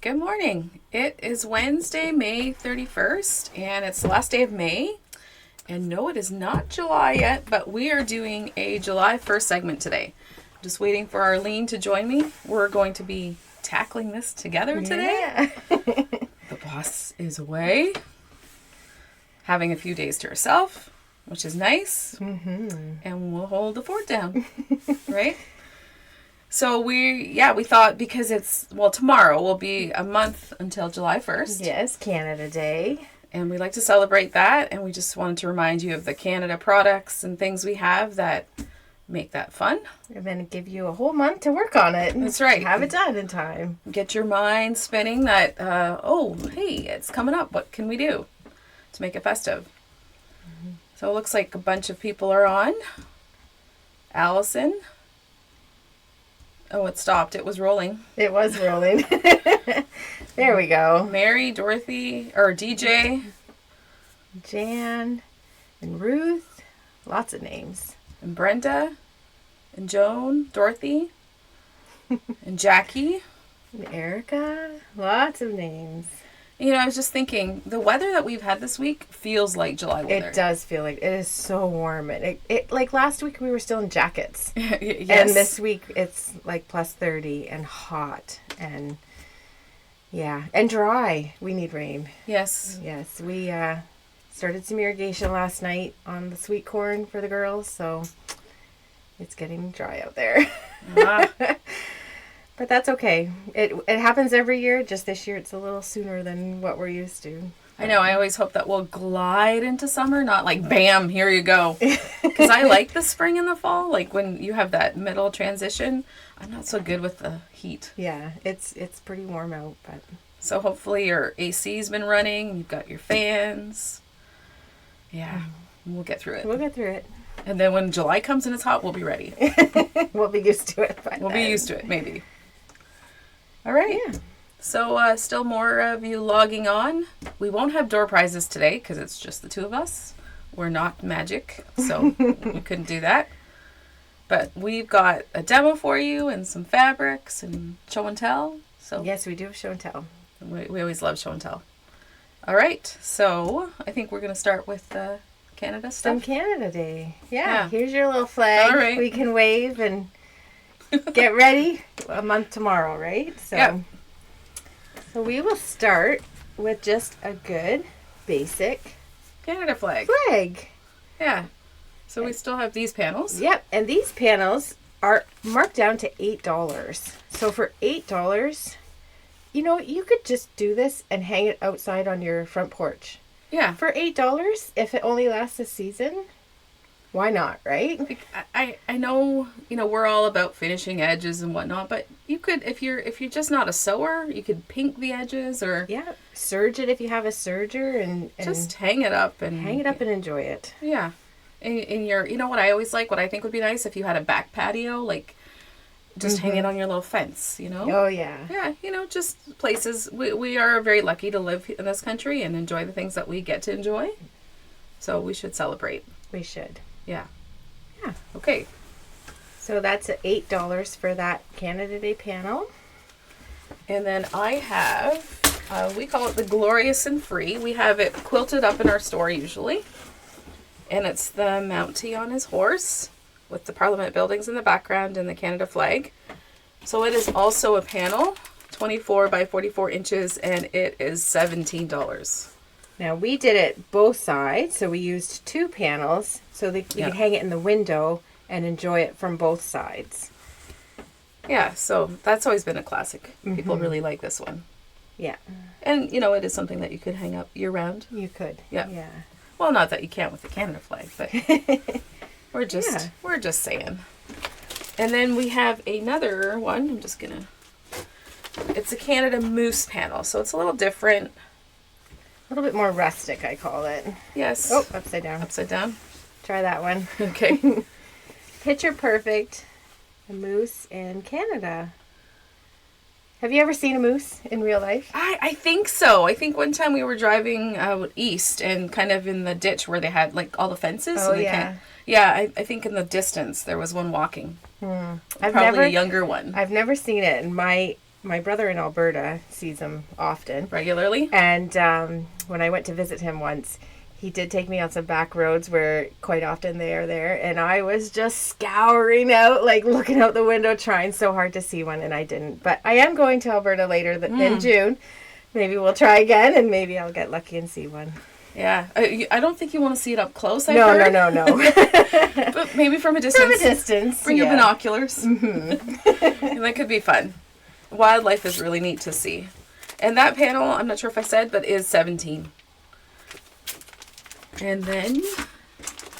Good morning. It is Wednesday, May 31st, and it's the last day of May. And no, it is not July yet, but we are doing a July 1st segment today. Just waiting for Arlene to join me. We're going to be tackling this together today. Yeah. The boss is away, having a few days to herself, which is nice. Mm-hmm. And we'll hold the fort down, right? So we thought because tomorrow will be a month until July 1st. Yes, Canada Day. And we like to celebrate that. And we just wanted to remind you of the Canada products and things we have that make that fun. And then give you a whole month to work on it. That's right. Have it done in time. Get your mind spinning that, hey, it's coming up. What can we do to make it festive? Mm-hmm. So it looks like a bunch of people are on. Allison. Oh, it stopped. It was rolling. It was rolling. There we go. Mary, Dorothy, or DJ. Jan and Ruth. Lots of names. And Brenda. And Joan. Dorothy. And Jackie. And Erica. Lots of names. You know, I was just thinking, the weather that we've had this week feels like July weather. It does feel like it is so warm. It like last week we were still in jackets. Yes. And this week it's like plus 30 and hot and and dry. We need rain. Yes. Yes, we started some irrigation last night on the sweet corn for the girls, so it's getting dry out there. But that's okay. It happens every year. Just this year it's a little sooner than what we're used to. I know. I always hope that we'll glide into summer, not like, bam, here you go. Because I like the spring and the fall. Like when you have that middle transition, I'm not so good with the heat. Yeah, it's pretty warm out. But So hopefully your AC's been running. You've got your fans. Yeah, we'll get through it. we'll get through it. And then when July comes and it's hot, we'll be ready. We'll be used to it. We'll be used to it, maybe. All right. Yeah. So still more of you logging on. We won't have door prizes today because it's just the two of us. We're not magic, so we couldn't do that. But we've got a demo for you and some fabrics and show and tell. So Yes, we do have show and tell. we always love show and tell. All right. So I think we're going to start with the Canada stuff. Some Canada Day. Yeah. Here's your little flag. All right. We can wave and get ready. A month tomorrow, right? So, Yeah. So we will start with just a good basic Canada flag. flag. Yeah. So we still have these panels. Yep. And these panels are marked down to $8. So for $8, you could just do this and hang it outside on your front porch. Yeah. For $8, if it only lasts a season, why not, right? I know, we're all about finishing edges and whatnot, but you could, if you're just not a sewer, you could paint the edges or Serge it if you have a serger and just hang it up and enjoy it. Yeah. In your, what I always like, what I think would be nice if you had a back patio, like just hang it on your little fence, Oh, yeah. Yeah, just places. We are very lucky to live in this country and enjoy the things that we get to enjoy. So we should celebrate. We should. Yeah. Yeah. Okay. So that's $8 for that Canada Day panel. And then I have, we call it the Glorious and Free. We have it quilted up in our store usually. And it's the Mountie on his horse with the Parliament buildings in the background and the Canada flag. So it is also a panel, 24 by 44 inches, and it is $17. Now we did it both sides, so we used two panels so that you could hang it in the window and enjoy it from both sides. Yeah, so that's always been a classic. People really like this one. Yeah. And, it is something that you could hang up year-round. You could. Yeah. Yeah. Well, not that you can't with the Canada flag, but we're just saying. And then we have another one. I'm just going to... It's a Canada Moose panel, so it's a little different. A little bit more rustic, I call it. Yes. Oh, upside down. Upside down. Try that one. Okay. Picture perfect. A moose in Canada. Have you ever seen a moose in real life? I think so. I think one time we were driving out east and kind of in the ditch where they had like all the fences. Oh, yeah. Yeah, I think in the distance there was one walking. I've Probably never, a younger one. I've never seen it. And my my brother in Alberta sees them often. Regularly? And when I went to visit him once, he did take me on some back roads where quite often they are there. And I was just scouring out, like looking out the window, trying so hard to see one, and I didn't. But I am going to Alberta later in June. Maybe we'll try again, and maybe I'll get lucky and see one. Yeah. I don't think you want to see it up close, I No. But maybe from a distance. From a distance. Bring your binoculars. Mm-hmm. And that could be fun. Wildlife is really neat to see. And that panel, I'm not sure if I said, but is 17. And then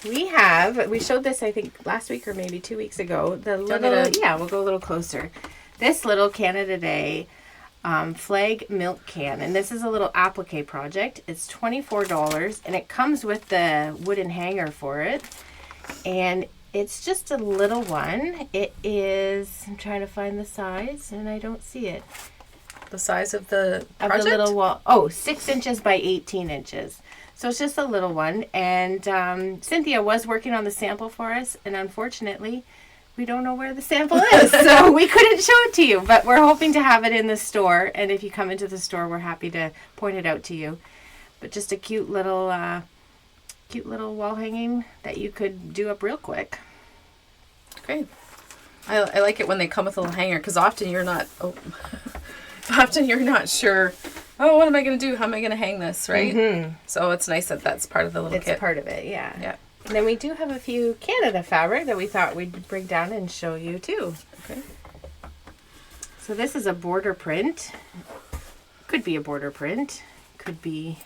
we showed this, I think, last week or maybe 2 weeks ago. We'll go a little closer. This little Canada Day flag milk can, and this is a little applique project. It's $24, and it comes with the wooden hanger for it, and it's just a little one. It is, I'm trying to find the size, and I don't see it. The size of the project? Of the little wall. 6 inches by 18 inches. So it's just a little one. And Cynthia was working on the sample for us. And unfortunately, we don't know where the sample is. So we couldn't show it to you. But we're hoping to have it in the store. And if you come into the store, we're happy to point it out to you. But just a cute little wall hanging that you could do up real quick. Okay. I like it when they come with a little hanger, because often you're not sure, what am I going to do? How am I going to hang this, right? Mm-hmm. So it's nice that that's part of the little kit. It's part of it, yeah. Yeah. And then we do have a few Canada fabric that we thought we'd bring down and show you too. Okay. So this is a border print. Could be a border print. Could be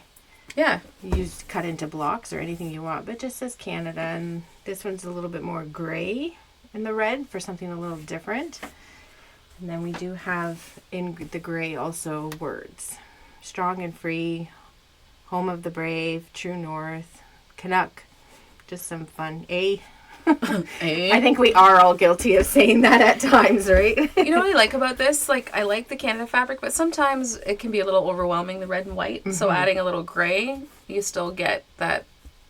cut into blocks or anything you want, but it just says Canada, and this one's a little bit more gray in the red for something a little different. And then we do have in the gray also words. Strong and free, home of the brave, true north, Canuck. Just some fun. A. I think we are all guilty of saying that at times, right? You know what I like about this? Like, I like the Canada fabric, but sometimes it can be a little overwhelming, the red and white. Mm-hmm. So adding a little gray, you still get that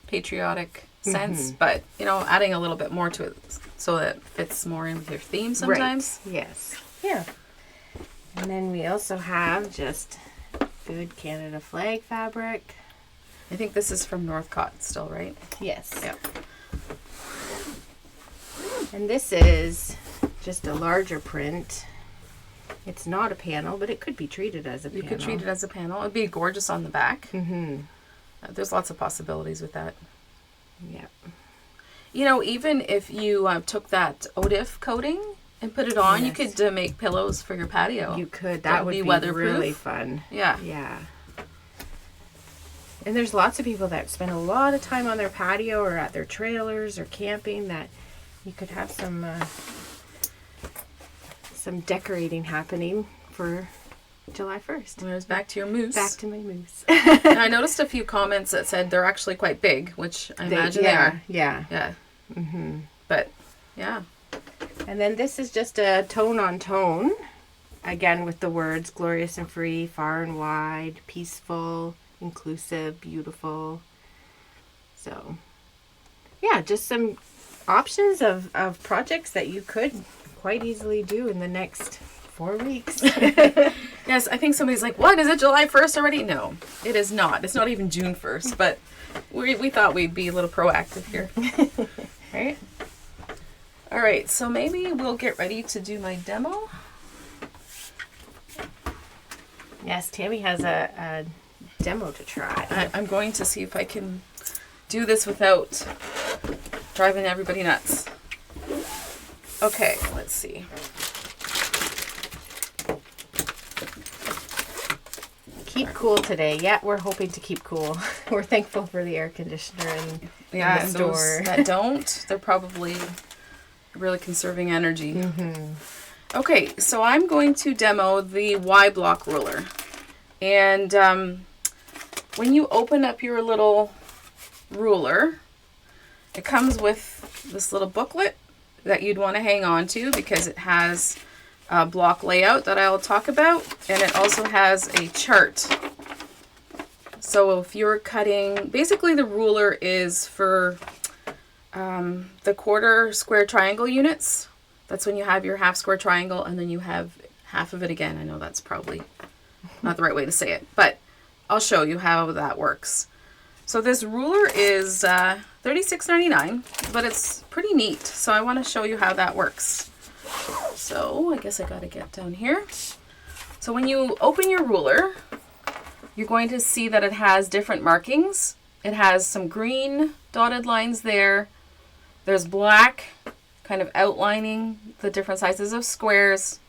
patriotic sense, but, adding a little bit more to it so that it fits more in with your theme sometimes. Right. Yes. Yeah. And then we also have just good Canada flag fabric. I think this is from Northcott still, right? Yes. Yep. And this is just a larger print. It's not a panel, but it could be treated as a panel. You could treat it as a panel. It'd be gorgeous on the back. Mm-hmm. There's lots of possibilities with that. Yep. Even if you took that ODIF coating and put it on, you could make pillows for your patio. You could. That would be weatherproof. Really fun. Yeah. Yeah. And there's lots of people that spend a lot of time on their patio or at their trailers or camping that you could have some decorating happening for July 1st. And there's back to your moose. Back to my moose. And I noticed a few comments that said they're actually quite big, which I imagine they are. Yeah. Yeah. Mm-hmm. But, yeah. And then this is just a tone on tone. Again, with the words glorious and free, far and wide, peaceful, inclusive, beautiful. So, yeah, just some options of projects that you could quite easily do in the next 4 weeks. Yes, I think somebody's like, what, is it July 1st already? No, it is not. It's not even June 1st, but we thought we'd be a little proactive here. Right? All right, so maybe we'll get ready to do my demo. Yes, Tammy has a demo to try. I'm going to see if I can do this without driving everybody nuts. Okay, let's see. Keep cool today. Yeah, we're hoping to keep cool. We're thankful for the air conditioner in the store. Those that don't, they're probably really conserving energy. Mm-hmm. Okay, so I'm going to demo the Y block ruler. And when you open up your little ruler, it comes with this little booklet that you'd want to hang on to because it has a block layout that I'll talk about, and it also has a chart. So if you're cutting, basically the ruler is for the quarter square triangle units. That's when you have your half square triangle, and then you have half of it again. I know that's probably not the right way to say it, but I'll show you how that works. So this ruler is $36.99, but it's pretty neat. So I want to show you how that works. So I guess I got to get down here. So when you open your ruler, you're going to see that it has different markings. It has some green dotted lines there. There's black kind of outlining the different sizes of squares.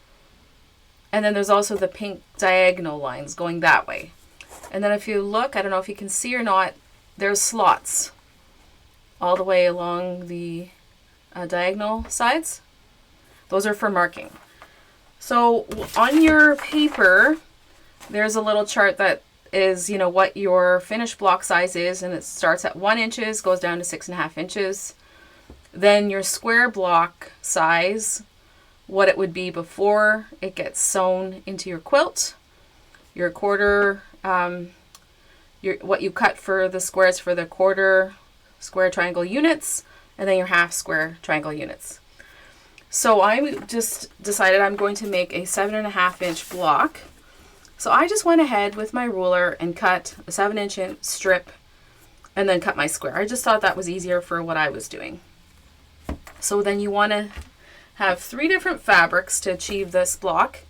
And then there's also the pink diagonal lines going that way. And then if you look, I don't know if you can see or not, there's slots all the way along the diagonal sides. Those are for marking. So on your paper, there's a little chart that is, you know, what your finished block size is, and it starts at 1 inch, goes down to 6.5 inches. Then your square block size, what it would be before it gets sewn into your quilt, your quarter, what you cut for the squares for the quarter square triangle units, and then your half square triangle units. So I just decided I'm going to make a 7.5 inch block. So I just went ahead with my ruler and cut a 7-inch strip and then cut my square. I just thought that was easier for what I was doing. So then you want to have 3 different fabrics to achieve this block.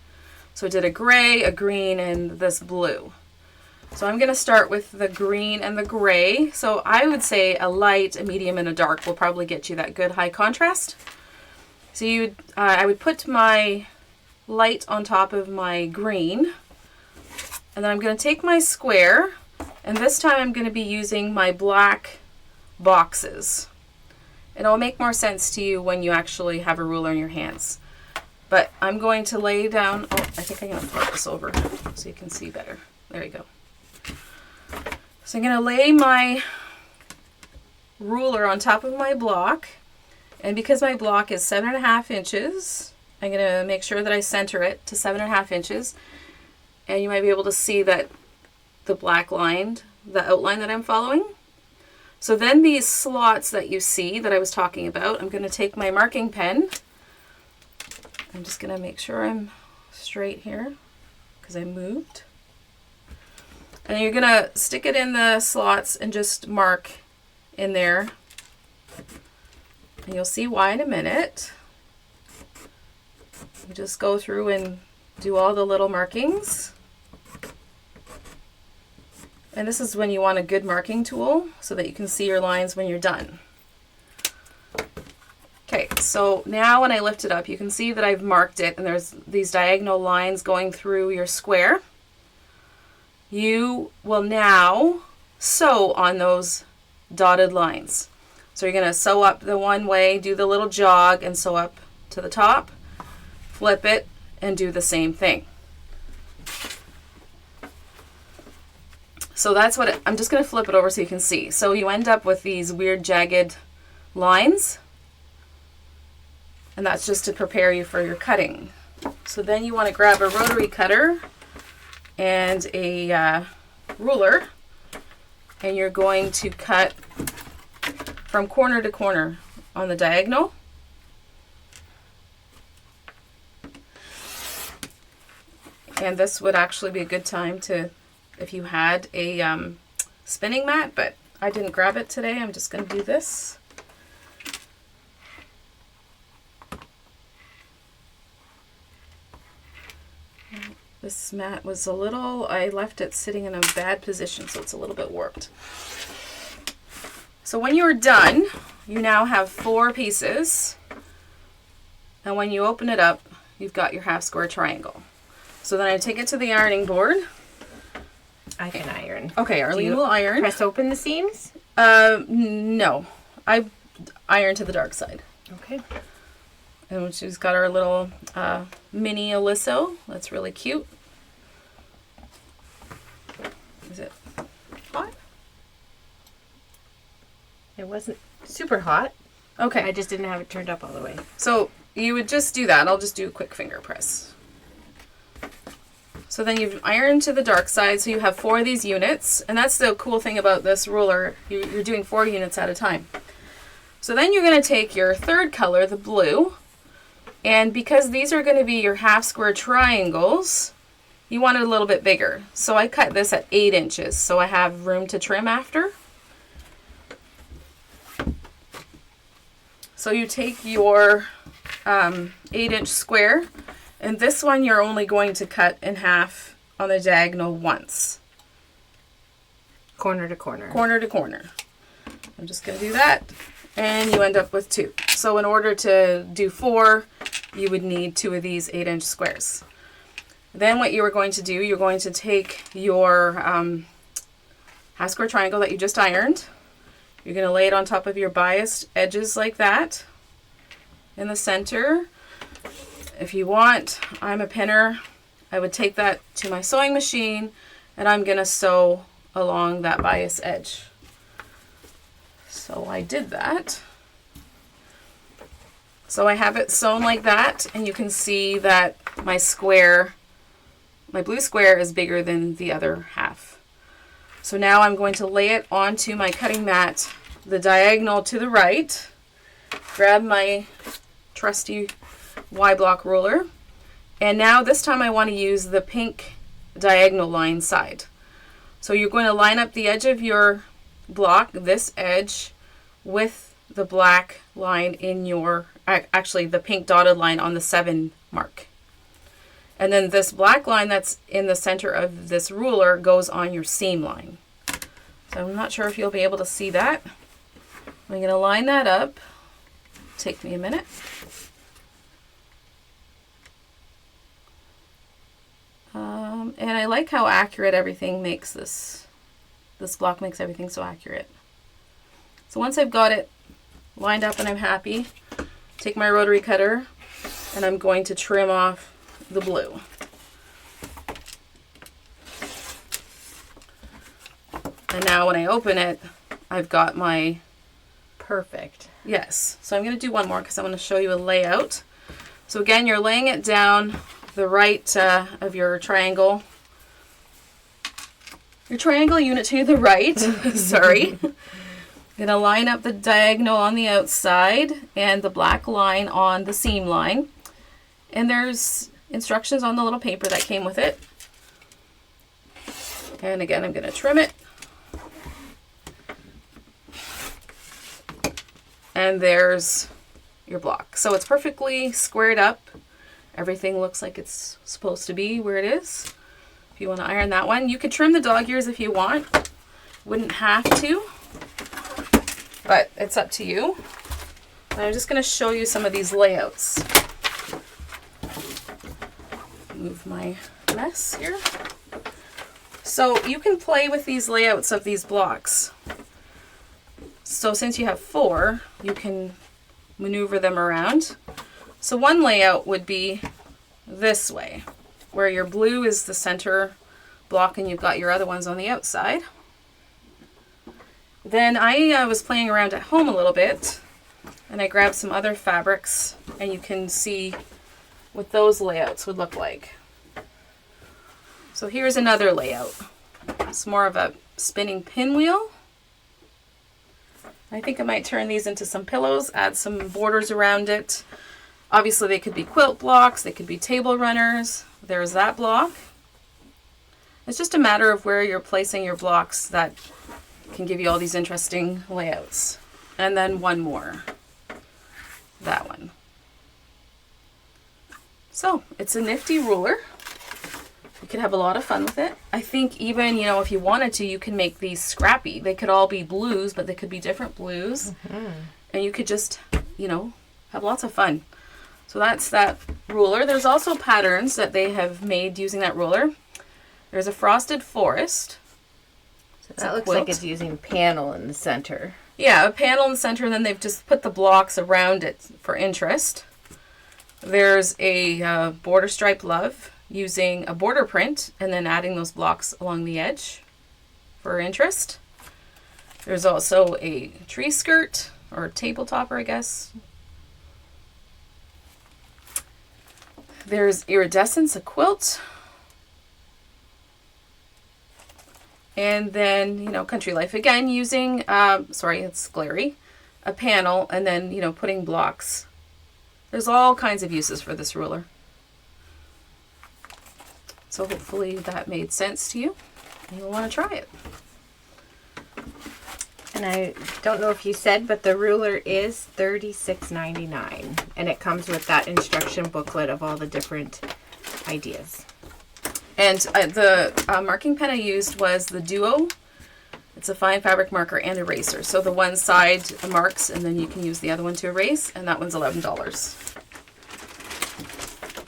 So I did a gray, a green, and this blue. So I'm going to start with the green and the gray. So I would say a light, a medium, and a dark will probably get you that good high contrast. So I would put my light on top of my green. And then I'm going to take my square. And this time I'm going to be using my black boxes. It'll make more sense to you when you actually have a ruler in your hands. But I'm going to lay down, I think I'm going to flip this over so you can see better. There you go. So I'm going to lay my ruler on top of my block. And because my block is 7.5 inches, I'm going to make sure that I center it to 7.5 inches. And you might be able to see that the black line, the outline that I'm following. So then these slots that you see that I was talking about, I'm going to take my marking pen. I'm just going to make sure I'm straight here because I moved. And you're going to stick it in the slots and just mark in there. And you'll see why in a minute. You just go through and do all the little markings. And this is when you want a good marking tool so that you can see your lines when you're done. Okay, so now when I lift it up, you can see that I've marked it and there's these diagonal lines going through your square. You will now sew on those dotted lines. So you're going to sew up the one way, do the little jog and sew up to the top, flip it, and do the same thing. So that's what I'm just going to flip it over so you can see. So you end up with these weird jagged lines, and that's just to prepare you for your cutting. So then you want to grab a rotary cutter and a ruler, and you're going to cut from corner to corner on the diagonal. And this would actually be a good time to, if you had a spinning mat, but I didn't grab it today. I'm just going to do this. This mat was I left it sitting in a bad position, so it's a little bit warped. So when you're done, you now have 4 pieces. And when you open it up, you've got your half square triangle. So then I take it to the ironing board. I can iron. Okay, Arlene will iron. Press open the seams? No. I iron to the dark side. Okay. And she's got our little mini Aliso. That's really cute. Is it hot? It wasn't super hot. Okay. I just didn't have it turned up all the way. So you would just do that. I'll just do a quick finger press. So then you've ironed to the dark side, so you have 4 of these units. And that's the cool thing about this ruler. You're doing 4 units at a time. So then you're going to take your third color, the blue, And because these are going to be your half square triangles, you want it a little bit bigger. So I cut this at 8 inches, so I have room to trim after. So you take your 8-inch square, and this one you're only going to cut in half on the diagonal once. Corner to corner. Corner to corner. I'm just going to do that, and you end up with 2. So in order to do 4, you would need 2 of these 8-inch squares. Then what you are going to do, you're going to take your half square triangle that you just ironed. You're going to lay it on top of your biased edges like that in the center. If you want, I'm a pinner, I would take that to my sewing machine, and I'm going to sew along that bias edge. So I did that. So I have it sewn like that, and you can see that my square, my blue square, is bigger than the other half. So now I'm going to lay it onto my cutting mat, the diagonal to the right, grab my trusty Y-block ruler, and now this time I want to use the pink diagonal line side. So you're going to line up the edge of your block, this edge, with the black line in your, actually the pink dotted line on the 7 mark. And then this black line that's in the center of this ruler goes on your seam line. So I'm not sure if you'll be able to see that. I'm going to line that up. Take me a minute. And I like how accurate everything makes this block makes everything so accurate. So once I've got it lined up and I'm happy, take my rotary cutter and I'm going to trim off the blue. And now when I open it, I've got my perfect. Yes. So I'm going to do one more because I want to show you a layout. So again, you're laying it down the right of your triangle unit to the right. Sorry. I'm going to line up the diagonal on the outside and the black line on the seam line. And there's instructions on the little paper that came with it. And again, I'm going to trim it. And there's your block. So it's perfectly squared up. Everything looks like it's supposed to be where it is. If you want to iron that one, you could trim the dog ears if you want. Wouldn't have to, but it's up to you. And I'm just going to show you some of these layouts. Move my mess here. So you can play with these layouts of these blocks. So since you have 4, you can maneuver them around. So one layout would be this way, where your blue is the center block and you've got your other ones on the outside. Then I was playing around at home a little bit and I grabbed some other fabrics, and you can see what those layouts would look like. So here's another layout. It's more of a spinning pinwheel. I think I might turn these into some pillows, add some borders around it. Obviously they could be quilt blocks, they could be table runners. There's that block. It's just a matter of where you're placing your blocks that can give you all these interesting layouts. And then one more. That one. So it's a nifty ruler. You could have a lot of fun with it. I think even, if you wanted to, you can make these scrappy. They could all be blues, but they could be different blues. Mm-hmm. And you could just, have lots of fun. So that's that ruler. There's also patterns that they have made using that ruler. There's a frosted forest. So that looks like it's using panel in the center. Yeah, a panel in the center, and then they've just put the blocks around it for interest. There's a border stripe love using a border print and then adding those blocks along the edge for interest. There's also a tree skirt or table topper, I guess. There's iridescence, a quilt. And then, country life again using, it's glary, a panel, and then, putting blocks There's all kinds of uses for this ruler. So hopefully that made sense to you and you'll want to try it. And I don't know if you said, but the ruler is $36.99, and it comes with that instruction booklet of all the different ideas. And the marking pen I used was the Duo. It's a fine fabric marker and eraser. So the one side marks, and then you can use the other one to erase, and that one's $11.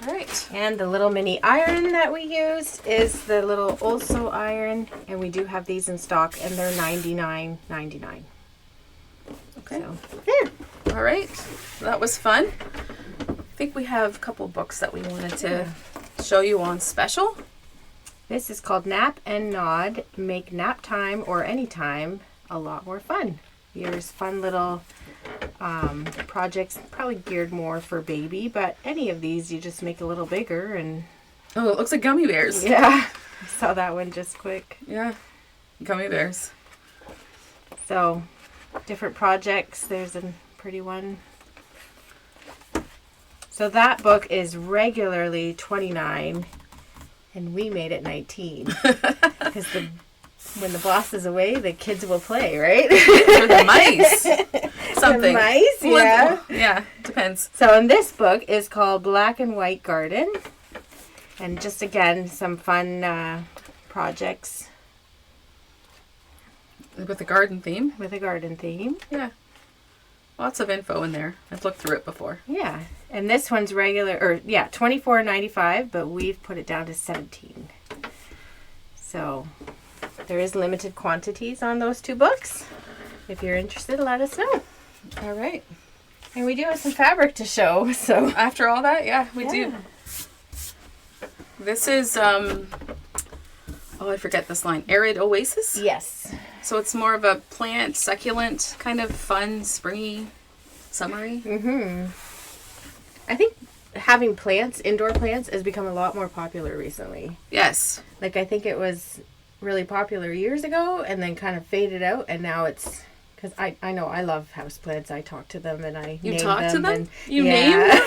All right. And the little mini iron that we used is the little Also iron, and we do have these in stock, and they're $99.99. Okay. So, there. All right. That was fun. I think we have a couple books that we wanted to show you on special. This is called Nap and Nod. Make nap time or any time a lot more fun. Here's fun little projects, probably geared more for baby, but any of these you just make a little bigger. And oh, it looks like gummy bears. Yeah, I saw that one just quick. Yeah, gummy bears. So different projects. There's a pretty one. So that book is regularly $29, and we made it $19 because when the boss is away, the kids will play, right? Or the mice. Something. The mice, yeah. Yeah, depends. So, and this book is called Black and White Garden. And just again, some fun projects. With a garden theme. With a garden theme. Yeah. Lots of info in there. I've looked through it before. Yeah. And this one's $24.95, but we've put it down to $17. So there is limited quantities on those two books. If you're interested, let us know. All right. And we do have some fabric to show. So after all that, yeah, we do. This is I forget this line. Arid Oasis? Yes. So it's more of a plant, succulent, kind of fun, springy, summery. Mm-hmm. I think having plants, indoor plants, has become a lot more popular recently. Yes. Like, I think it was really popular years ago and then kind of faded out, and now it's... Because I know I love houseplants. I talk to them and I name them. You talk to them? And, you name them?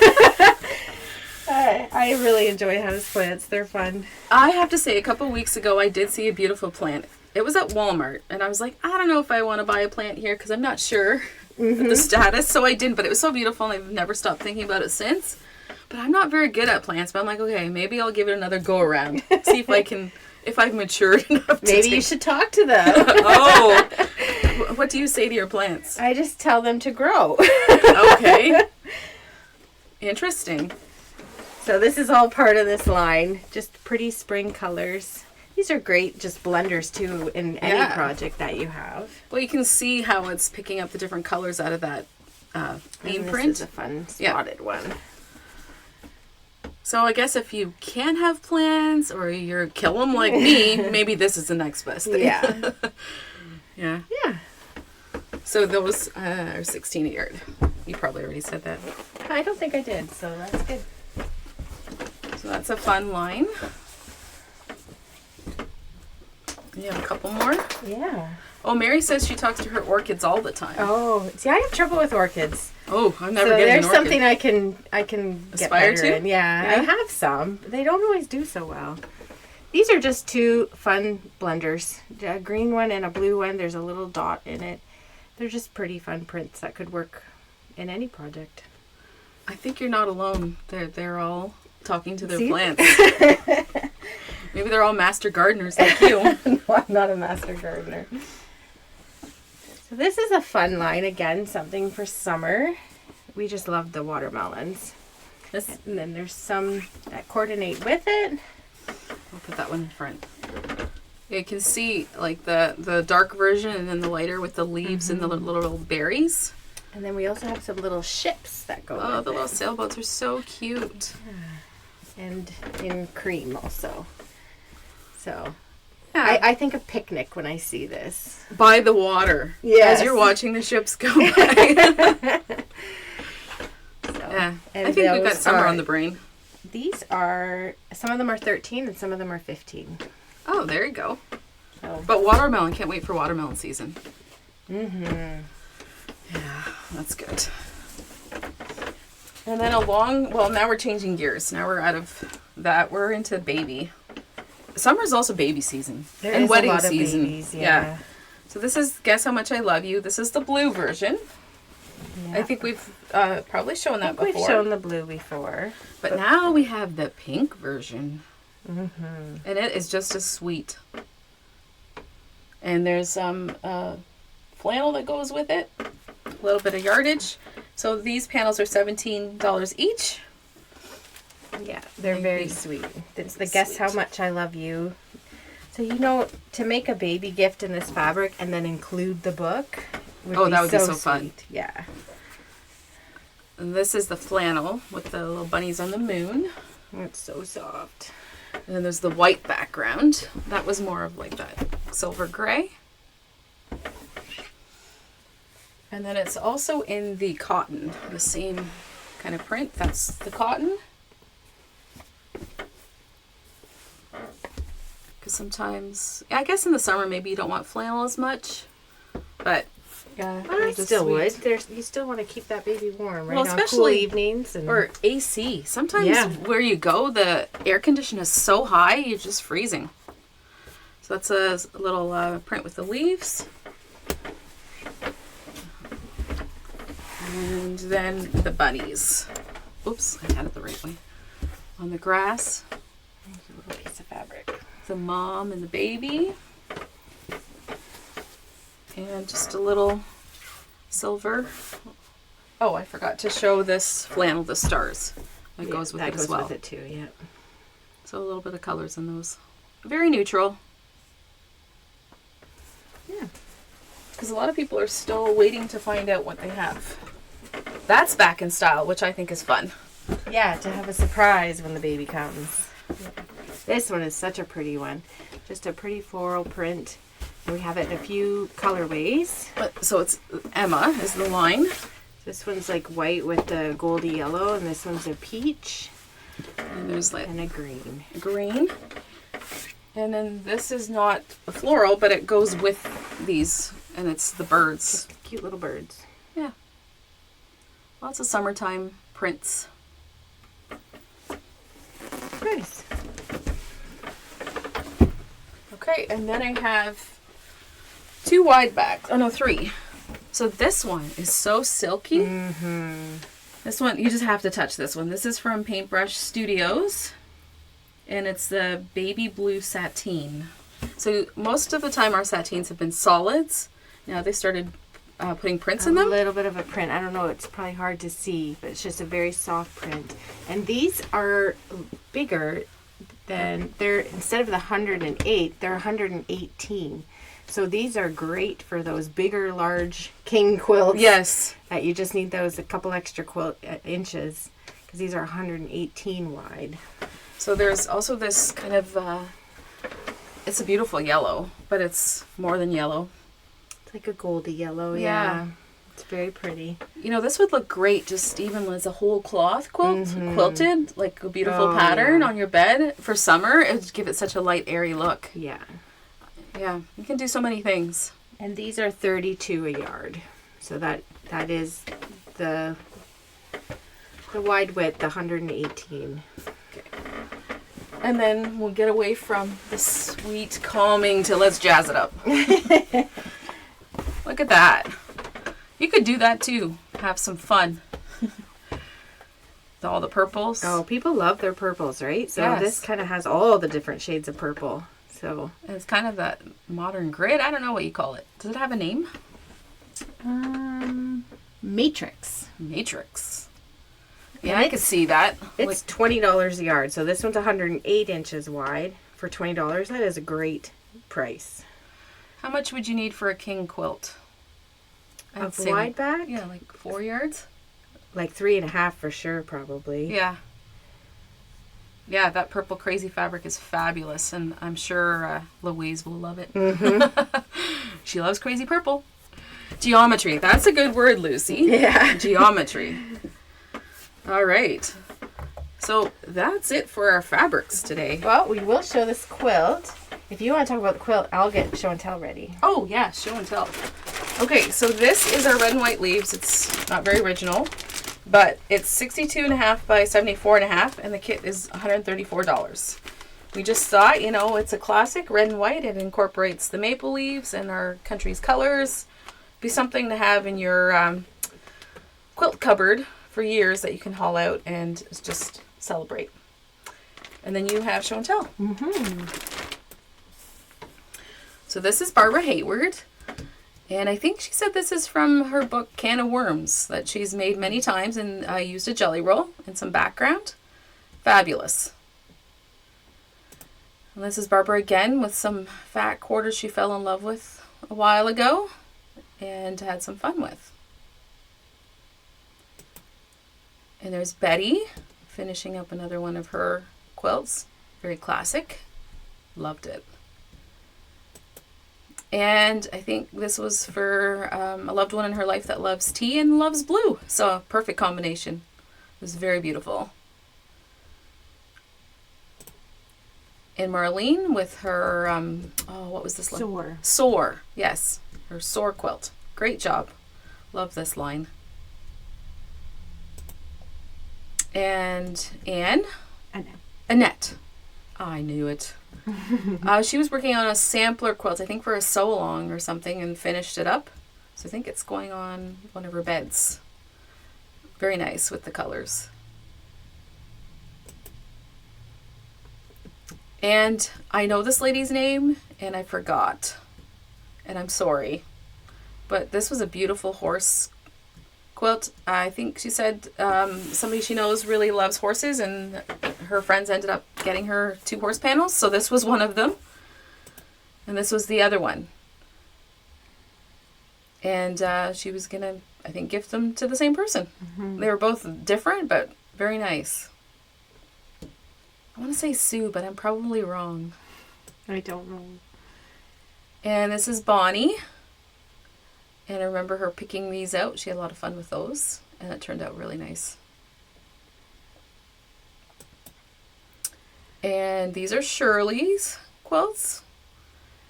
I really enjoy houseplants. They're fun. I have to say, a couple weeks ago, I did see a beautiful plant. It was at Walmart, and I was like, I don't know if I want to buy a plant here because I'm not sure of the status. So I didn't, but it was so beautiful, and I've never stopped thinking about it since. But I'm not very good at plants, but I'm like, okay, maybe I'll give it another go around. See if I can, if I've matured enough to Maybe you should talk to them. Oh. What do you say to your plants? I just tell them to grow. Okay. Interesting. So this is all part of this line. Just pretty spring colors. These are great just blenders too in any project that you have. Well, you can see how it's picking up the different colors out of that theme print. This is a fun spotted one. So I guess if you can't have plants or you're kill them like me, maybe this is the next best thing. Yeah. Yeah. Yeah. So those are $16 a yard. You probably already said that. I don't think I did, so that's good. So that's a fun line. You have a couple more? Yeah. Oh, Mary says she talks to her orchids all the time. Oh, see, I have trouble with orchids. Oh, I'm never so getting there's an orchid. something I can get Aspire better to? in. Yeah, I have some. They don't always do so well. These are just two fun blenders. A green one and a blue one. There's a little dot in it. They're just pretty fun prints that could work in any project. I think you're not alone. They're all talking to their See? plants. Maybe they're all master gardeners like you. No, I'm not a master gardener. So this is a fun line. Again, something for summer. We just love the watermelons. And then there's some that coordinate with it. I'll put that one in front. You can see like the dark version and then the lighter with the leaves and the little berries. And then we also have some little ships that go with the it. little sailboats are so cute. And in cream also. So Yeah. I think of picnic when I see this. By the water. Yes. As you're watching the ships go by. So, Yeah. and I think we've got those summer are- on the brain. These are, some of them are 13 and some of them are 15. Oh, there you go. So, But watermelon, can't wait for watermelon season. mm-hmm. Yeah, that's good. And then well, now we're changing gears. Now we're out of that. We're into baby. Summer's also baby season. And wedding season. Babies, yeah. So this is Guess How Much I Love You. This is the blue version. Yeah. I think we've probably shown that before. We've shown the blue before. But now we have the pink version. Mm-hmm. And it is just as sweet. And there's some flannel that goes with it. A little bit of yardage. So these panels are $17 each. Yeah, they're very sweet. It's the Guess How Much I Love You. So, you know, to make a baby gift in this fabric and then include the book would be so fun. Yeah. And this is the flannel with the little bunnies on the moon. It's so soft. And then there's the white background. That was more of like that silver gray. And then it's also in the cotton, the same kind of print. That's the cotton. Because sometimes, I guess in the summer maybe you don't want flannel as much, but yeah, I still would. You still want to keep that baby warm, right? Well, especially on cool evenings or AC. Sometimes where you go, the air condition is so high, you're just freezing. So that's a little print with the leaves. And then the bunnies. Oops, I had it the right way. On the grass. There's a little piece of fabric. The mom and the baby. And just a little silver. Oh, I forgot to show this flannel, the stars. That goes with it as well. That goes with it too, yeah. So a little bit of colors in those. Very neutral. Yeah. Because a lot of people are still waiting to find out what they have. That's back in style, which I think is fun. Yeah, to have a surprise when the baby comes. Yeah. This one is such a pretty one. Just a pretty floral print. And we have it in a few colorways. So it's Emma is the line. This one's like white with the goldy yellow, and this one's a peach. And there's like a green. Green. And then this is not a floral, but it goes with these, and it's the birds. Just cute little birds. Yeah. Lots of summertime prints. Nice. Okay, and then I have 2 wide backs. Oh no, 3. So this one is so silky. Mm-hmm. This one, you just have to touch this one. This is from Paintbrush Studios. And it's the baby blue sateen. So most of the time our sateens have been solids. Now they started putting prints in them. A little bit of a print. I don't know, it's probably hard to see, but it's just a very soft print. And these are bigger than, instead of the 108, they're 118. So these are great for those bigger, large king quilts. Yes. That you just need those a couple extra inches, because these are 118 wide. So there's also this kind of, it's a beautiful yellow, but it's more than yellow. It's like a goldy yellow, yeah. It's very pretty. You know, this would look great just even as a whole cloth quilt, quilted, like a beautiful pattern on your bed for summer. It would give it such a light, airy look. Yeah. Yeah, you can do so many things. And these are 32 a yard. So that is the wide width, the 118. Okay. And then we'll get away from the sweet calming to let's jazz it up. Look at that. You could do that too. Have some fun. All the purples. Oh, people love their purples, right? So this kind of has all the different shades of purple. So it's kind of that modern grid. I don't know what you call it. Does it have a name? Matrix. Matrix. Yeah, I could see that. It's $20 a yard. So this one's 108 inches wide for $20. That is a great price. How much would you need for a king quilt? Of wide back? Yeah, like 4 yards? Like 3.5 for sure, probably. Yeah. Yeah, that purple crazy fabric is fabulous, and I'm sure Louise will love it. Mm-hmm. She loves crazy purple. Geometry. That's a good word, Lucy. Yeah. Geometry. All right. So that's it for our fabrics today. Well, we will show this quilt. If you want to talk about the quilt, I'll get show and tell ready. Oh, yeah, show and tell. Okay, so this is our red and white leaves. It's not very original. But it's 62.5 by 74.5, and the kit is $134. We just thought, it's a classic, red and white. It incorporates the maple leaves and our country's colors. Be something to have in your quilt cupboard for years that you can haul out and just celebrate. And then you have show and tell. So this is Barbara Hayward. And I think she said this is from her book Can of Worms that she's made many times, and I used a jelly roll and some background. Fabulous. And this is Barbara again with some fat quarters she fell in love with a while ago and had some fun with. And there's Betty finishing up another one of her quilts. Very classic. Loved it. And I think this was for a loved one in her life that loves tea and loves blue. So a perfect combination. It was very beautiful. And Marlene with her, what was this line? Soar. Soar, yes. Her Soar quilt. Great job. Love this line. And Anne? Annette. I knew it. She was working on a sampler quilt, I think for a sew-along or something, and finished it up. So I think it's going on one of her beds. Very nice with the colors. And I know this lady's name, and I forgot. And I'm sorry. But this was a beautiful horse quilt. I think she said somebody she knows really loves horses, and her friends ended up getting her 2 horse panels. So this was one of them. And this was the other one. And she was going to, I think, gift them to the same person. They were both different, but very nice. I want to say Sue, but I'm probably wrong. I don't know. And this is Bonnie. And I remember her picking these out. She had a lot of fun with those. And it turned out really nice. And these are Shirley's quilts.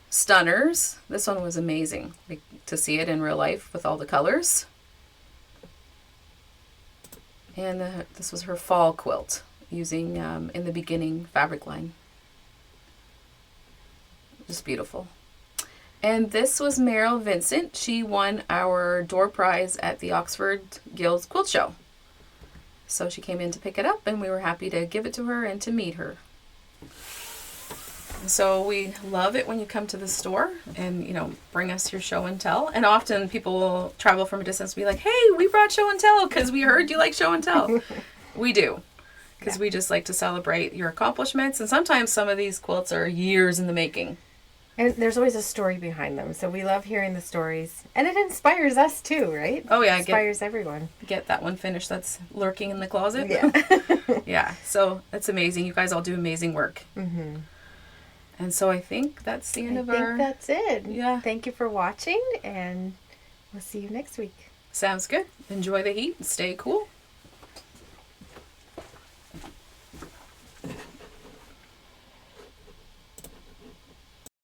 Stunners. This one was amazing to see it in real life with all the colors. And this was her fall quilt using In the Beginning fabric line. Just beautiful. And this was Meryl Vincent. She won our door prize at the Oxford Guild's Quilt Show. So she came in to pick it up, and we were happy to give it to her and to meet her. So we love it when you come to the store and, bring us your show and tell. And often people will travel from a distance and be like, hey, we brought show and tell because we heard you like show and tell. We do. Because we just like to celebrate your accomplishments. And sometimes some of these quilts are years in the making. And there's always a story behind them. So we love hearing the stories. And it inspires us too, right? Oh, yeah. It inspires everyone. Get that one finished that's lurking in the closet. Yeah. Yeah. So it's amazing. You guys all do amazing work. Mm-hmm. And so I think that's the end of our... I think that's it. Yeah. Thank you for watching, and we'll see you next week. Sounds good. Enjoy the heat and stay cool.